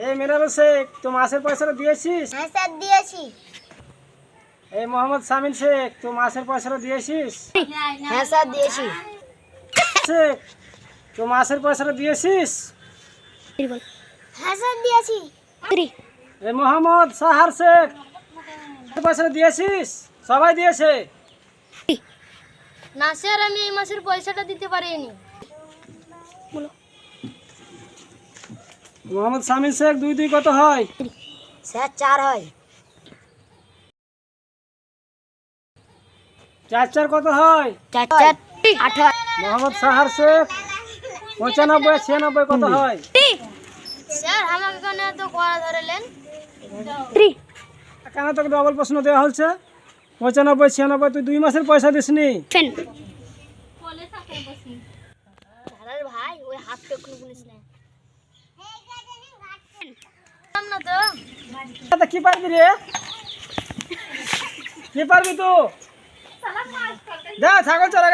এই মিনারুল শেখ, তুই মাসের পয়সাটা দিয়েছিস? হ্যাঁ স্যার দিয়েছি। এই মোহাম্মদ সামিন শেখ, তুই মাসের পয়সাটা দিয়েছিস? হ্যাঁ স্যার দিয়েছি। শেখ, তুই মাসের পয়সাটা দিয়েছিস? হ্যাঁ স্যার দিয়েছি। এই মোহাম্মদ সাহার শেখ, পয়সাটা দিয়েছিস? সবাই দিয়েছে। না স্যার, আমি এই মাসের পয়সাটা দিতে পারিনি। মোহাম্মদ সামিন শেখ, 2 2 কত হয়? স্যার 4 হয়। 4 4 কত হয়? 4 4 8 হয়। মোহাম্মদ সাহার শেখ, 95 96 কত হয়? স্যার আমাকে কেন এত কড়া ধরেলেন? কেন তোকে ডবল প্রশ্ন দেওয়া হচ্ছে? 95 96, তুই 2 মাসের পয়সা দিসনি। আরে ভাই ওই হাতটা কোনো বলিস না। না তো কি পারবি রে? কি পারবি তুই? যা ছাগল চড়া